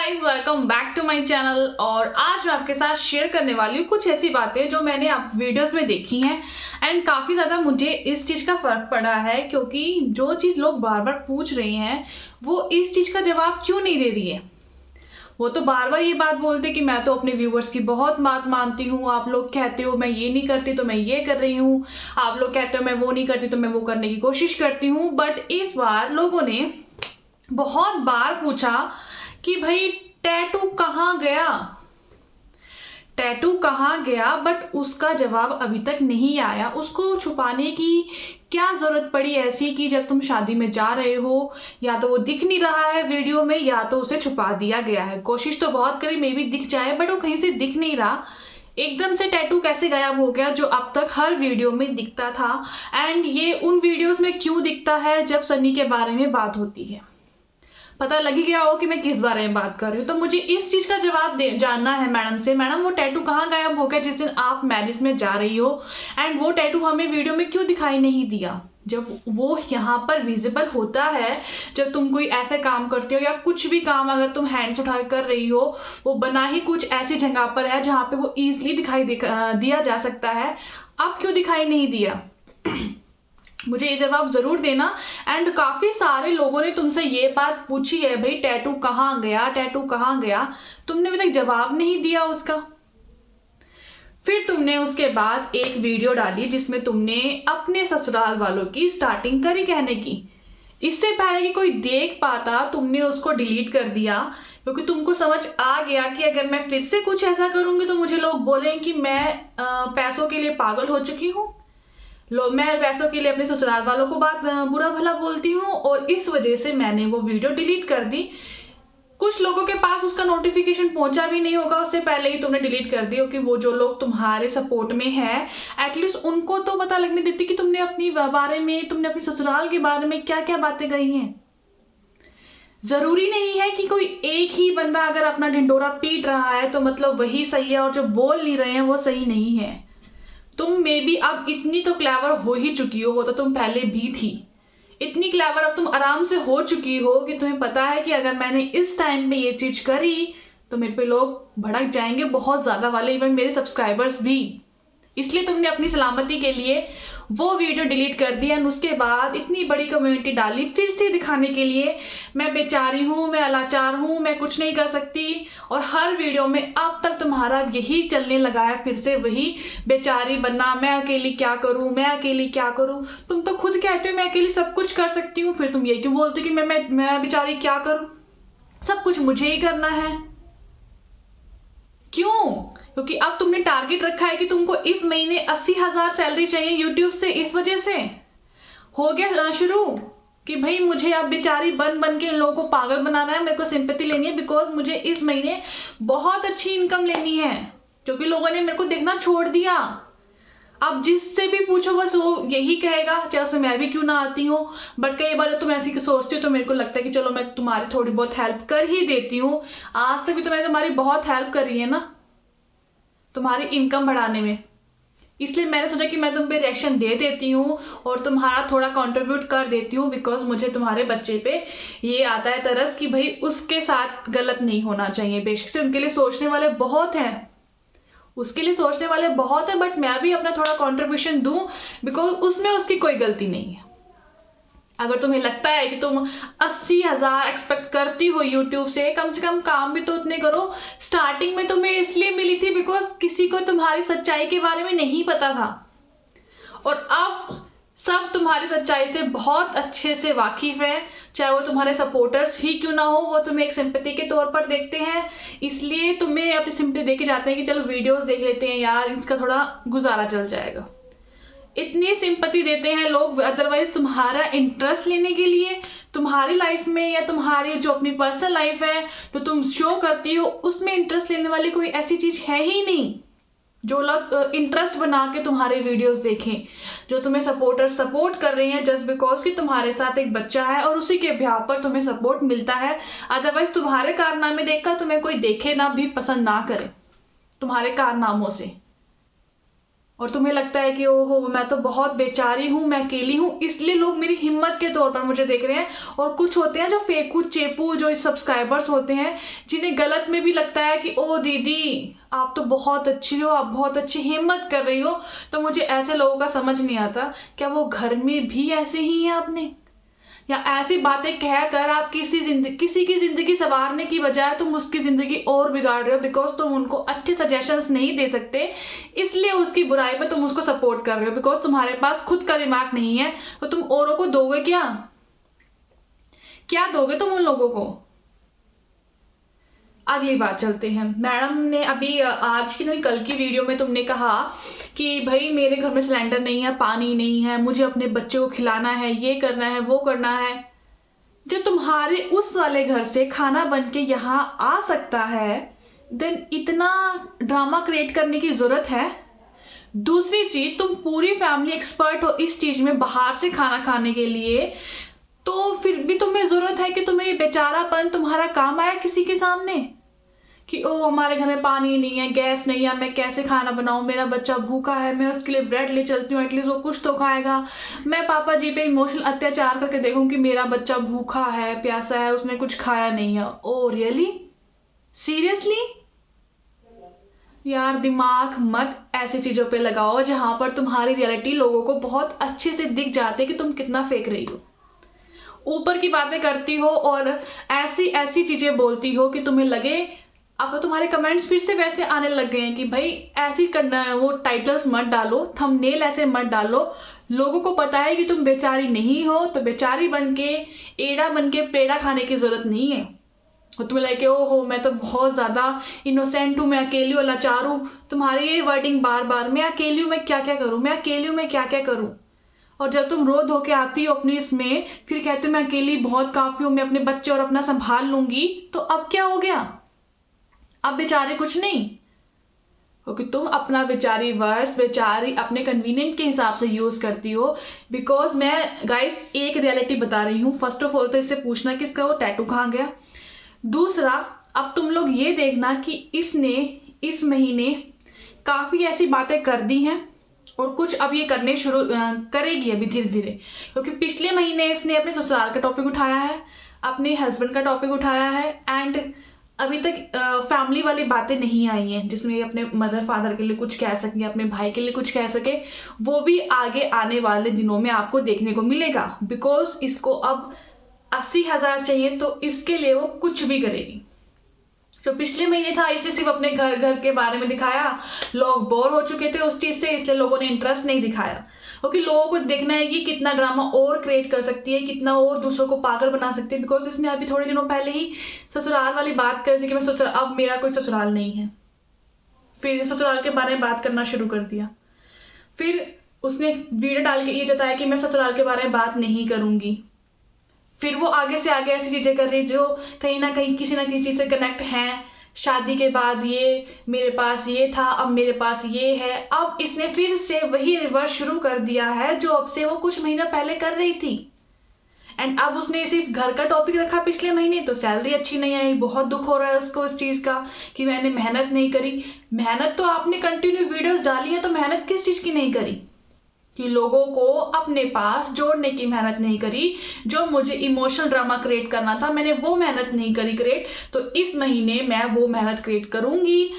Guys, welcome back to my channel. और आज मैं आपके साथ शेयर करने वाली हूँ कुछ ऐसी बातें जो मैंने आप वीडियोस में देखी हैं एंड काफ़ी ज़्यादा मुझे इस चीज़ का फ़र्क पड़ा है, क्योंकि जो चीज़ लोग बार बार पूछ रहे हैं वो इस चीज़ का जवाब क्यों नहीं दे रही है। वो तो बार बार ये बात बोलते कि मैं तो अपने व्यूवर्स की बहुत बात मानती हूँ, आप लोग कहते हो मैं ये नहीं करती तो मैं ये कर रही हूँ, आप लोग कहते हो मैं वो नहीं करती तो मैं वो करने की कोशिश करती हूँ। बट इस बार लोगों ने बहुत बार पूछा कि भाई टैटू कहाँ गया, टैटू कहाँ गया, बट उसका जवाब अभी तक नहीं आया। उसको छुपाने की क्या जरूरत पड़ी ऐसी कि जब तुम शादी में जा रहे हो या तो वो दिख नहीं रहा है वीडियो में या तो उसे छुपा दिया गया है। कोशिश तो बहुत करी मे बी दिख जाए, बट वो कहीं से दिख नहीं रहा। एकदम से टैटू कैसे गायब हो गया जो अब तक हर वीडियो में दिखता था। एंड ये उन वीडियोस में क्यों दिखता है जब सनी के बारे में बात होती है। पता लग ही गया हो कि मैं किस बारे में बात कर रही हूँ। तो मुझे इस चीज का जवाब जानना है मैडम से। मैडम, वो टैटू कहाँ गायब हो गया जिस दिन आप मैरिज में जा रही हो, एंड वो टैटू हमें वीडियो में क्यों दिखाई नहीं दिया जब वो यहाँ पर विजिबल होता है। जब तुम कोई ऐसे काम करते हो या कुछ भी काम अगर तुम हैंड्स उठा कर रही हो, वो बना ही कुछ ऐसी जगह पर है जहाँ पे वो इजिली दिया जा सकता है, अब क्यों दिखाई नहीं दिया। मुझे ये जवाब जरूर देना। एंड काफी सारे लोगों ने तुमसे ये बात पूछी है, भाई टैटू कहाँ गया, टैटू कहाँ गया। तुमने अभी तक जवाब नहीं दिया उसका। फिर तुमने उसके बाद एक वीडियो डाली जिसमें तुमने अपने ससुराल वालों की स्टार्टिंग करी कहने की। इससे पहले कि कोई देख पाता तुमने उसको डिलीट कर दिया, क्योंकि तुमको समझ आ गया कि अगर मैं फिर से कुछ ऐसा करूंगी तो मुझे लोग बोलेंगे कि मैं पैसों के लिए पागल हो चुकी हूँ। मैं पैसों के लिए अपने ससुराल वालों को बात बुरा भला बोलती हूँ, और इस वजह से मैंने वो वीडियो डिलीट कर दी। कुछ लोगों के पास उसका नोटिफिकेशन पहुंचा भी नहीं होगा, उससे पहले ही तुमने डिलीट कर दी हो कि वो जो लोग तुम्हारे सपोर्ट में है एटलीस्ट उनको तो पता लगने देती कि तुमने अपनी बारे में, तुमने अपने ससुराल के बारे में क्या क्या बातें कही हैं। जरूरी नहीं है कि कोई एक ही बंदा अगर अपना ढिंडोरा पीट रहा है तो मतलब वही सही है और जो बोल नहीं रहे हैं वो सही नहीं है। तुम मे बी अब इतनी तो क्लेवर हो ही चुकी हो, वो तो तुम पहले भी थी। इतनी क्लेवर अब तुम आराम से हो चुकी हो कि तुम्हें पता है कि अगर मैंने इस टाइम पे ये चीज करी तो मेरे पे लोग भड़क जाएंगे बहुत ज्यादा वाले, इवन मेरे सब्सक्राइबर्स भी। इसलिए तुमने अपनी सलामती के लिए वो वीडियो डिलीट कर दिया। और उसके बाद इतनी बड़ी कम्युनिटी डाली फिर से दिखाने के लिए मैं बेचारी हूँ, मैं लाचार हूँ, मैं कुछ नहीं कर सकती। और हर वीडियो में अब तक तुम्हारा यही चलने लगा है, फिर से वही बेचारी बनना, मैं अकेली क्या करूँ, मैं अकेली क्या करूँ। तुम तो खुद कहते हो मैं अकेली सब कुछ कर सकती हूँ, फिर तुम ये क्यों बोलते हो कि मैं बेचारी क्या करूँ, सब कुछ मुझे ही करना है। क्यों? क्योंकि अब तुमने टारगेट रखा है कि तुमको इस महीने 80,000 सैलरी चाहिए यूट्यूब से, इस वजह से हो गया शुरू कि भाई मुझे अब बेचारी बन बन के इन लोगों को पागल बनाना है, मेरे को सिंपैथी लेनी है, बिकॉज मुझे इस महीने बहुत अच्छी इनकम लेनी है, क्योंकि लोगों ने मेरे को देखना छोड़ दिया। अब जिससे भी पूछो बस वो यही कहेगा, चाहे उसमें मैं भी क्यों ना आती हूँ। बट कई बार तुम ऐसी सोचती हो तो मेरे को लगता है कि चलो मैं तुम्हारी थोड़ी बहुत हेल्प कर ही देती हूँ। आज तक भी तो मैंने तुम्हारी बहुत हेल्प करी है ना, तुम्हारी इनकम बढ़ाने में। इसलिए मैंने सोचा कि मैं तुम पे रिएक्शन दे देती हूँ और तुम्हारा थोड़ा कंट्रीब्यूट कर देती हूँ, बिकॉज मुझे तुम्हारे बच्चे पे ये आता है तरस कि भाई उसके साथ गलत नहीं होना चाहिए। बेशक से उनके लिए सोचने वाले बहुत हैं, उसके लिए सोचने वाले बहुत है, बट मैं भी अपना थोड़ा कंट्रीब्यूशन दूं, बिकॉज उसमें उसकी कोई गलती नहीं है। अगर तुम्हें लगता है कि तुम 80,000 एक्सपेक्ट करती हो यूट्यूब से कम काम भी तो उतने करो। स्टार्टिंग में तुम्हें इसलिए मिली थी बिकॉज किसी को तुम्हारी सच्चाई के बारे में नहीं पता था, और अब सब तुम्हारी सच्चाई से बहुत अच्छे से वाकिफ है। चाहे वो तुम्हारे सपोर्टर्स ही क्यों ना हो, वो तुम्हें एक सिंपैथी के तौर पर देखते हैं, इसलिए तुम्हें अपनी सिंपैथी देके जाते हैं कि चलो वीडियोस देख लेते हैं यार, इसका थोड़ा गुजारा चल जाएगा। इतनी सिंपैथी देते हैं लोग, अदरवाइज तुम्हारा इंटरेस्ट लेने के लिए तुम्हारी लाइफ में या तुम्हारी जो अपनी पर्सनल लाइफ है जो तुम शो करती हो उसमें इंटरेस्ट लेने वाली कोई ऐसी चीज है ही नहीं जो लोग इंटरेस्ट बना के तुम्हारे वीडियोस देखें, जो तुम्हें सपोर्टर्स सपोर्ट कर रहे हैं जस्ट बिकॉज कि तुम्हारे साथ एक बच्चा है और उसी के ब्याह पर तुम्हें सपोर्ट मिलता है। अदरवाइज तुम्हारे कारनामे देखकर तुम्हें कोई देखे ना भी पसंद ना करे तुम्हारे कारनामों से। और तुम्हें लगता है कि ओहो मैं तो बहुत बेचारी हूँ, मैं अकेली हूँ, इसलिए लोग मेरी हिम्मत के तौर पर मुझे देख रहे हैं। और कुछ होते हैं जो फेकू चेपू जो सब्सक्राइबर्स होते हैं, जिन्हें गलत में भी लगता है कि ओ दीदी आप तो बहुत अच्छी हो, आप बहुत अच्छी हिम्मत कर रही हो। तो मुझे ऐसे लोगों का समझ नहीं आता, क्या वो घर में भी ऐसे ही हैं आपने, या ऐसी बातें कहकर आप किसी की जिंदगी संवारने की बजाय तुम उसकी जिंदगी और बिगाड़ रहे हो, बिकॉज तुम उनको अच्छे सजेशंस नहीं दे सकते, इसलिए उसकी बुराई पे तुम उसको सपोर्ट कर रहे हो, बिकॉज तुम्हारे पास खुद का दिमाग नहीं है। तो तुम औरों को दोगे क्या, क्या दोगे तुम उन लोगों को। अगली बात चलते हैं। मैडम ने अभी आज की नहीं कल की वीडियो में तुमने कहा कि भाई मेरे घर में सिलेंडर नहीं है, पानी नहीं है, मुझे अपने बच्चे को खिलाना है, ये करना है, वो करना है। जब तुम्हारे उस वाले घर से खाना बन के यहाँ आ सकता है, देन इतना ड्रामा क्रिएट करने की जरूरत है। दूसरी चीज, तुम पूरी फैमिली एक्सपर्ट हो इस चीज में बाहर से खाना खाने के लिए, तो फिर भी तुम्हें जरूरत है कि तुम्हें बेचारापन तुम्हारा काम आया किसी के सामने कि ओ हमारे घर में पानी नहीं है, गैस नहीं है, मैं कैसे खाना बनाऊं, मेरा बच्चा भूखा है, मैं उसके लिए ब्रेड ले चलती हूँ, एटलीस्ट वो कुछ तो खाएगा। मैं पापा जी पे इमोशनल अत्याचार करके देखूं कि मेरा बच्चा भूखा है, प्यासा है, उसने कुछ खाया नहीं है। ओ रियली, सीरियसली यार, दिमाग मत ऐसी चीजों पे लगाओ जहां पर तुम्हारी रियलिटी लोगों को बहुत अच्छे से दिख जाते कि तुम कितना फेक रही हो। ऊपर की बातें करती हो और ऐसी ऐसी चीजें बोलती हो कि तुम्हें लगे। अब तो तुम्हारे कमेंट्स फिर से वैसे आने लग गए हैं कि भाई ऐसी करना, वो टाइटल्स मत डालो, थंबनेल ऐसे मत डालो। लोगों को पता है कि तुम बेचारी नहीं हो, तो बेचारी बन के एड़ा बन के पेड़ा खाने की जरूरत नहीं है। और तुम्हें लगे ओ हो मैं तो बहुत ज्यादा इनोसेंट हूँ, मैं अकेली हूँ, लाचार हूँ। तुम्हारी ये वर्डिंग बार बार, मैं अकेली हूँ, मैं क्या क्या करूँ, मैं अकेली हूँ, मैं क्या क्या करूँ। और जब तुम रो धो के आती हो अपनी इसमें, फिर कहते हो मैं अकेली बहुत काफी हूँ, मैं अपने बच्चे और अपना संभाल लूंगी, तो अब क्या हो गया, अब बेचारे कुछ नहीं। क्योंकि तुम अपना बेचारी वर्ड्स बेचारी अपने कन्वीनियंट के हिसाब से यूज करती हो। बिकॉज मैं गाइस एक रियलिटी बता रही हूँ। फर्स्ट ऑफ ऑल तो इससे पूछना कि इसका वो टैटू कहाँ गया। दूसरा, अब तुम लोग ये देखना कि इसने इस महीने काफी ऐसी बातें कर दी हैं और कुछ अब ये करने शुरू करेगी अभी धीरे धीरे। क्योंकि पिछले महीने इसने अपने ससुराल का टॉपिक उठाया है, अपने हस्बैंड का टॉपिक उठाया है, एंड अभी तक फैमिली वाली बातें नहीं आई हैं जिसमें ये अपने मदर फादर के लिए कुछ कह सके, अपने भाई के लिए कुछ कह सके। वो भी आगे आने वाले दिनों में आपको देखने को मिलेगा। बिकॉज इसको अब 80,000 चाहिए, तो इसके लिए वो कुछ भी करेगी। जो पिछले महीने था इसने सिर्फ अपने घर के बारे में दिखाया, लोग बोर हो चुके थे उस चीज से, इसलिए लोगों ने इंटरेस्ट नहीं दिखाया। क्योंकि लोगों को देखना है कि कितना ड्रामा और क्रिएट कर सकती है, कितना और दूसरों को पागल बना सकती है। बिकॉज इसने अभी थोड़े दिनों पहले ही ससुराल वाली बात कर दी कि मैं ससुराल, अब मेरा कोई ससुराल नहीं है। फिर ससुराल के बारे में बात करना शुरू कर दिया। फिर उसने वीडियो डाल के ये जताया कि मैं ससुराल के बारे में बात नहीं करूंगी। फिर वो आगे से आगे ऐसी चीजें कर रही जो कहीं ना कहीं किसी ना किसी चीज से कनेक्ट हैं। शादी के बाद ये मेरे पास ये था, अब मेरे पास ये है। अब इसने फिर से वही रिवर्स शुरू कर दिया है जो अब से वो कुछ महीना पहले कर रही थी। एंड अब उसने सिर्फ घर का टॉपिक रखा पिछले महीने, तो सैलरी अच्छी नहीं आई, बहुत दुख हो रहा है उसको इस चीज का कि मैंने मेहनत नहीं करी। मेहनत तो आपने कंटिन्यू वीडियोस डाली है, तो मेहनत किस चीज की नहीं करी कि लोगों को अपने पास जोड़ने की मेहनत नहीं करी। जो मुझे इमोशनल ड्रामा क्रिएट करना था मैंने वो मेहनत नहीं करी क्रिएट, तो इस महीने मैं वो मेहनत क्रिएट करूंगी,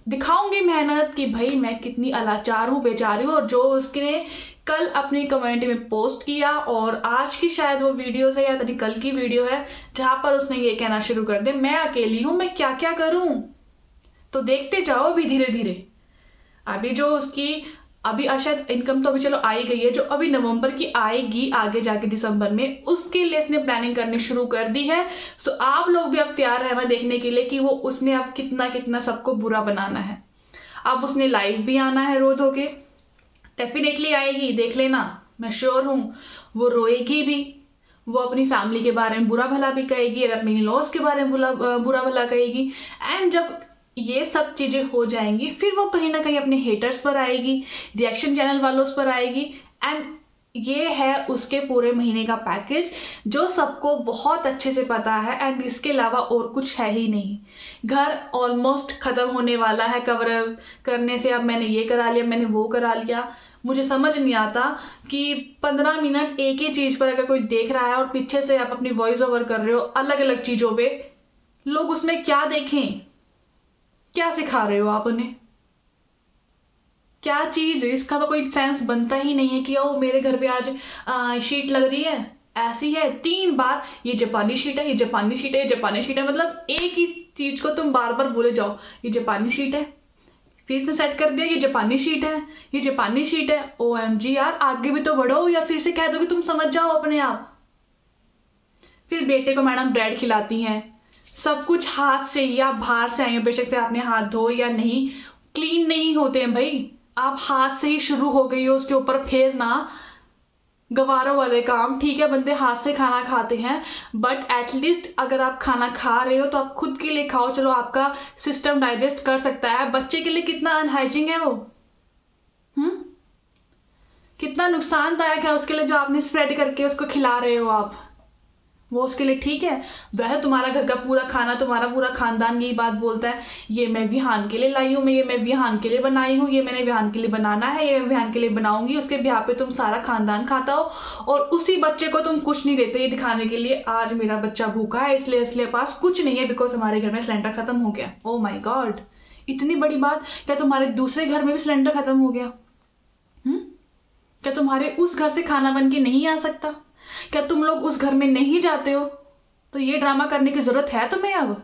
दिखाऊंगी मेहनत कि भाई मैं कितनी अलाचार हूँ, बेचारी हूँ। और जो उसने कल अपनी कम्युनिटी में पोस्ट किया, और आज की शायद वो वीडियो है या तनी कल की वीडियो है, जहां पर उसने ये कहना शुरू कर दिया मैं अकेली हूं, मैं क्या क्या करूं। तो देखते जाओ अभी धीरे धीरे। अभी जो उसकी अभी शायद इनकम तो अभी चलो आई गई है, जो अभी नवंबर की आएगी आगे जाके दिसंबर में, उसके लिए इसने प्लानिंग करनी शुरू कर दी है। सो आप लोग भी अब तैयार रहना देखने के लिए कि वो उसने अब कितना कितना सबको बुरा बनाना है। अब उसने लाइव भी आना है रो धो के, डेफिनेटली आएगी, देख लेना, मैं श्योर हूँ। वो रोएगी भी, वो अपनी फैमिली के बारे में बुरा भला भी कहेगी और अपनी लॉस के बारे में बुरा भला कहेगी। एंड जब ये सब चीजें हो जाएंगी फिर वो कहीं ना कहीं अपने हेटर्स पर आएगी, रिएक्शन चैनल वालों पर आएगी, एंड ये है उसके पूरे महीने का पैकेज जो सबको बहुत अच्छे से पता है, एंड इसके अलावा और कुछ है ही नहीं। घर ऑलमोस्ट ख़त्म होने वाला है कवर करने से। अब मैंने ये करा लिया, मैंने वो करा लिया। मुझे समझ नहीं आता कि 15 मिनट एक ही चीज़ पर अगर कोई देख रहा है और पीछे से आप अपनी वॉइस ओवर कर रहे हो अलग अलग चीज़ों पे, लोग उसमें क्या देखें? क्या सिखा रहे हो आप उन्हें? क्या चीज़? इसका तो कोई सेंस बनता ही नहीं है कि ओ मेरे घर पे आज शीट लग रही है, ऐसी है 3 बार, ये जापानी शीट है, ये जापानी शीट है, ये जापानी शीट है। मतलब एक ही चीज़ को तुम बार बार बोले जाओ, ये जापानी शीट है, फिर इसने सेट कर दिया ये जापानी शीट है, ये जापानी शीट है। OMG यार, आगे भी तो बढ़ो, या फिर से कह दो कि तुम समझ जाओ अपने आप। फिर बेटे को मैडम ब्रेड खिलाती हैं, सब कुछ हाथ से या बाहर से आई हो, बेशक से आपने हाथ धो या नहीं, क्लीन नहीं होते हैं भाई। आप हाथ से ही शुरू हो गई हो उसके ऊपर फेरना, गवारों वाले काम। ठीक है, बंदे हाथ से खाना खाते हैं, बट एटलीस्ट अगर आप खाना खा रहे हो तो आप खुद के लिए खाओ, चलो आपका सिस्टम डाइजेस्ट कर सकता है। बच्चे के लिए कितना अनहाइजीन है वो, कितना नुकसानदायक है उसके लिए जो आपने स्प्रेड करके उसको खिला रहे हो आप। वो उसके लिए ठीक है? वह तुम्हारा घर का पूरा खाना, तुम्हारा पूरा खानदान यही बात बोलता है, ये मैं विहान के लिए लाई हूँ, ये मैं विहान के लिए बनाई हूँ, ये मैंने विहान के लिए बनाना है, ये मैं विहान के लिए बनाऊंगी। उसके ब्याह पे तुम सारा खानदान खाता हो और उसी बच्चे को तुम कुछ नहीं देते ये दिखाने के लिए आज मेरा बच्चा भूखा है, इसलिए पास कुछ नहीं है बिकॉज हमारे घर में सिलेंडर खत्म हो गया। ओ माई गॉड, इतनी बड़ी बात! क्या तुम्हारे दूसरे घर में भी सिलेंडर खत्म हो गया? क्या तुम्हारे उस घर से खाना बन के नहीं आ सकता? क्या तुम लोग उस घर में नहीं जाते हो? तो ये ड्रामा करने की जरूरत है तुम्हें? अब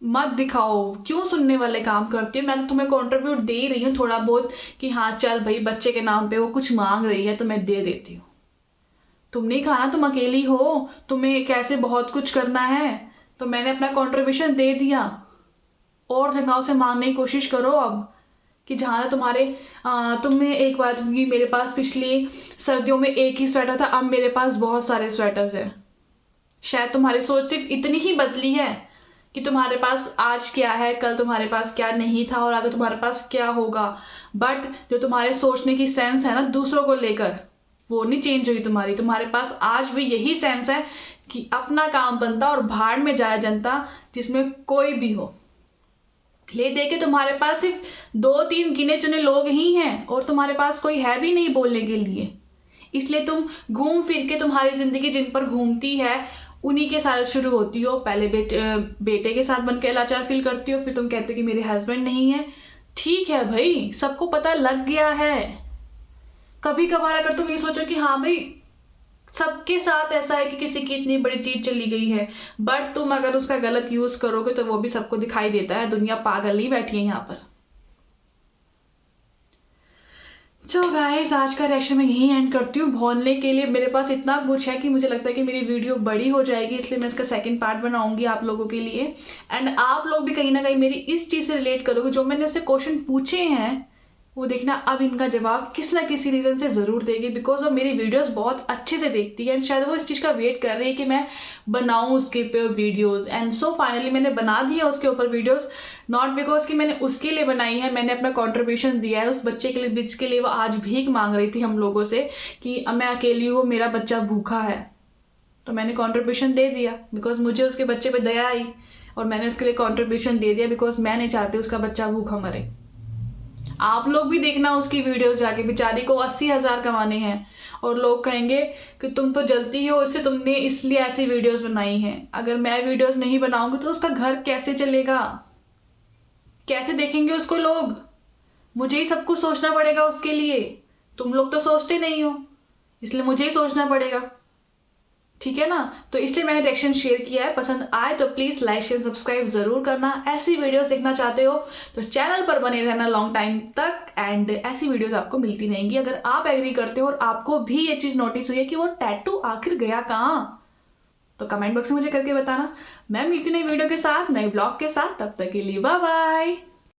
मत दिखाओ, क्यों सुनने वाले काम करती हो? मैं तो तुम्हें कंट्रीब्यूट दे ही रही हूँ थोड़ा बहुत कि हाँ चल भाई, बच्चे के नाम पे वो कुछ मांग रही है तो मैं दे देती हूँ। तुम नहीं खाना, तुम अकेली हो, तुम्हें कैसे बहुत कुछ करना है, तो मैंने अपना कंट्रीब्यूशन दे दिया। और जगहों से मांगने की कोशिश करो अब कि जहाँ तुम्हारे तुम्हें एक बात कि मेरे पास पिछली सर्दियों में एक ही स्वेटर था, अब मेरे पास बहुत सारे स्वेटर्स हैं। शायद तुम्हारी सोच सिर्फ इतनी ही बदली है कि तुम्हारे पास आज क्या है, कल तुम्हारे पास क्या नहीं था और आगे तुम्हारे पास क्या होगा, बट जो तुम्हारे सोचने की सेंस है ना दूसरों को लेकर, वो नहीं चेंज हुई तुम्हारी। तुम्हारे पास आज भी यही सेंस है कि अपना काम बनता और भाड़ में जाए जनता, जिसमें कोई भी हो। ले दे के तुम्हारे पास सिर्फ 2-3 गिने चुने लोग ही हैं और तुम्हारे पास कोई है भी नहीं बोलने के लिए। इसलिए तुम घूम फिर के, तुम्हारी जिंदगी जिन पर घूमती है उन्हीं के साथ शुरू होती हो। पहले बेटे के साथ बन के लाचार फील करती हो, फिर तुम कहते हो कि मेरे हस्बैंड नहीं है। ठीक है भाई, सबको पता लग गया है। कभी कभार अगर तुम ये सोचो कि हाँ भाई सबके साथ ऐसा है कि किसी की इतनी बड़ी चीज चली गई है, बट तुम अगर उसका गलत यूज करोगे तो वो भी सबको दिखाई देता है। दुनिया पागल नहीं बैठी है यहाँ पर। चलो गाइस, आज का रिएक्शन मैं यहीं एंड करती हूँ। बोलने के लिए मेरे पास इतना कुछ है कि मुझे लगता है कि मेरी वीडियो बड़ी हो जाएगी, इसलिए मैं इसका सेकंड पार्ट बनाऊंगी आप लोगों के लिए। एंड आप लोग भी कहीं ना कहीं मेरी इस चीज़ से रिलेट करोगे, जो मैंने उससे क्वेश्चन पूछे हैं वो देखना अब इनका जवाब किसी ना किसी रीज़न से ज़रूर देगी, बिकॉज वो मेरी वीडियोस बहुत अच्छे से देखती है एंड शायद वो इस चीज़ का वेट कर रही है कि मैं बनाऊँ उसके ऊपर वीडियोस। एंड सो फाइनली मैंने बना दिया उसके ऊपर वीडियोस, नॉट बिकॉज कि मैंने उसके लिए बनाई है, मैंने अपना कॉन्ट्रीब्यूशन दिया है उस बच्चे के लिए जिसके लिए वो आज भीख मांग रही थी हम लोगों से कि मैं अकेली हूँ, मेरा बच्चा भूखा है। तो मैंने कॉन्ट्रीब्यूशन दे दिया बिकॉज मुझे उसके बच्चे पर दया आई और मैंने उसके लिए कॉन्ट्रीब्यूशन दे दिया बिकॉज मैं नहीं चाहती उसका बच्चा भूखा मरे। आप लोग भी देखना उसकी वीडियोस जाके, बेचारी को 80,000 कमाने हैं और लोग कहेंगे कि तुम तो जलती हो इससे, तुमने इसलिए ऐसी वीडियोस बनाई हैं। अगर मैं वीडियोस नहीं बनाऊंगी तो उसका घर कैसे चलेगा, कैसे देखेंगे उसको लोग? मुझे ही सब कुछ सोचना पड़ेगा उसके लिए। तुम लोग तो सोचते नहीं हो, इसलिए मुझे ही सोचना पड़ेगा। ठीक है ना? तो इसलिए मैंने रिएक्शन शेयर किया है। पसंद आए तो प्लीज लाइक शेयर सब्सक्राइब जरूर करना। ऐसी वीडियोस देखना चाहते हो तो चैनल पर बने रहना लॉन्ग टाइम तक, एंड ऐसी वीडियोस आपको मिलती रहेंगी। अगर आप एग्री करते हो और आपको भी ये चीज नोटिस हुई है कि वो टैटू आखिर गया कहाँ, तो कमेंट बॉक्स में मुझे करके बताना। मैं मिलती नई वीडियो के साथ, नए ब्लॉग के साथ। तब तक के लिए बाय बाय।